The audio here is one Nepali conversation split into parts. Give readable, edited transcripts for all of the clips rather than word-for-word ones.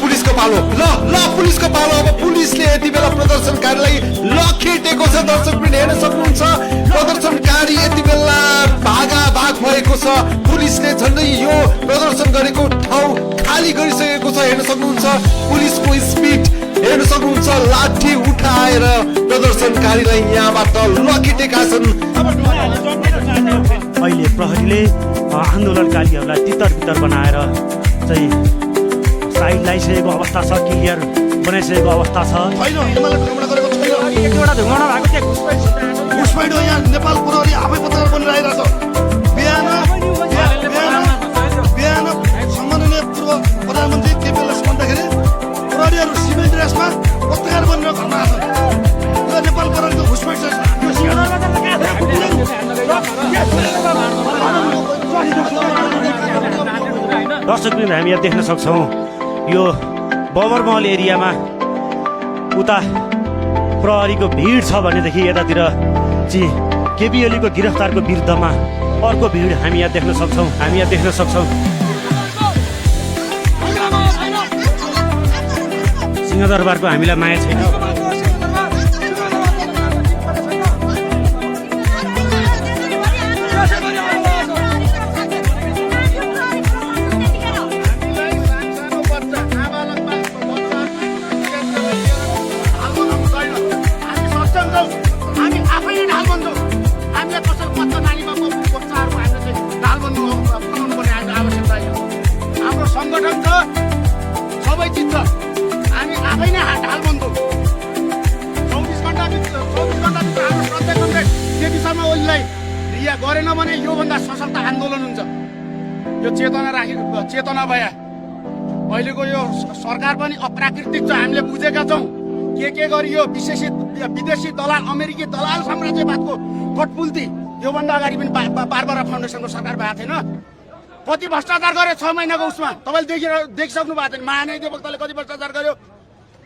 पुलिसको पालो ल पुलिसको पालो। अब पुलिसले यति बेला प्रदर्शनकारीलाई लखेटेको छ। दर्शकवृन्द हेर्न सक्नुहुन्छ प्रदर्शनकारी यति बेला भागाभाग भएको छ। पुलिसले झन्डै यो प्रदर्शन गरेको ठाउँ खाली गरिसकेको छ। हेर्न सक्नुहुन्छ पुलिसको स्पिड हेर्न सक्नुहुन्छ। लाठी उठाएर प्रदर्शनकारीलाई यहाँबाट लखेटेका छन्। अहिले प्रहरीले आन्दोलनकारीहरूलाई तितर बितर बनाएर चाहिँ साइड लगाइसकेको अवस्था छ, क्लियर बनाइसकेको अवस्था छ। एकवटा धुमाउन भएको थियो घुसपैठ यहाँ नेपाल प्रहरी आफै पत्रकार बनिरहेको छ। बिहान सम्माननीय पूर्व प्रधानमन्त्री केपी ओलीले भन्दाखेरि प्रहरीहरू सिभिल ड्रेसमा पत्रकार बनेर घरमा आछन्। यो नेपाल प्रहरीको घुसपैठ छ। दर्शकवृन्द हामी यहाँ देख्न सक्छौँ यो बबरमहल एरियामा उता प्रहरीको भिड छ भनेदेखि यतातिर चाहिँ केपी ओलीको गिरफ्तारको विरुद्धमा अर्को भिड हामी यहाँ देख्न सक्छौँ। सिंहदरबारको हामीलाई माया छैन। संगठन छ सबै चिज छ। हामी आफै नै ढाल बन्दो 24 घण्टाभित्र हाम्रो प्रत्येक केपी शर्मा ओलीलाई रिहा गरेन भने योभन्दा सशक्त आन्दोलन हुन्छ। यो चेतना राखेको चेतना भए अहिलेको यो सरकार पनि अप्राकृतिक छ। हामीले बुझेका छौँ के गरियो। विदेशी दलाल अमेरिकी दलाल साम्राज्यवादको कटपुल्ती योभन्दा अगाडि पनि बारबारा फाउन्डेसनको सरकार भएको थिएन। कति भ्रष्टाचार गर्यो 6 महिनाको उसमा तपाईँले देखिसक्नु भएको छैन। महान्यायिक अधिवक्ताले कति भ्रष्टाचार गर्यो,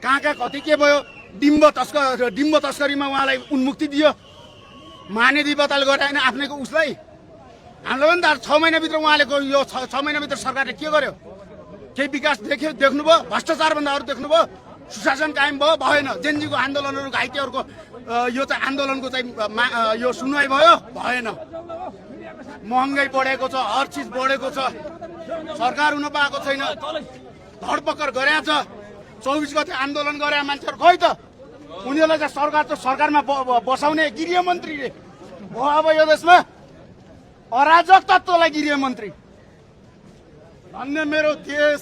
कहाँ कति के भयो। डिम्ब तस्करीमा उहाँलाई उन्मुक्ति दियो। महान्यायिक अधिवक्ताले गराएन आफ्नैको उसलाई। हामीलाई पनि त 6 महिनाभित्र उहाँले यो 6 महिनाभित्र सरकारले के गर्यो? केही विकास देख्नुभयो? भ्रष्टाचारभन्दा अरू देख्नुभयो? सुशासन कायम भयो भएन? जेनजीको आन्दोलनहरू घाइतेहरूको यो चाहिँ आन्दोलनको चाहिँ यो सुनवाई भयो भएन? महँगाई बढेको छ, हर चिज बढेको छ। सरकार हुन पाएको छैन। धरपकड गरेको छ। 24 गते आन्दोलन गरे मान्छेहरू खै त उनीहरूलाई चाहिँ सरकारमा बसाउने गृहमन्त्रीले हो। अब यो देशमा अराजक तत्त्वलाई गृहमन्त्री धन्य मेरो देश।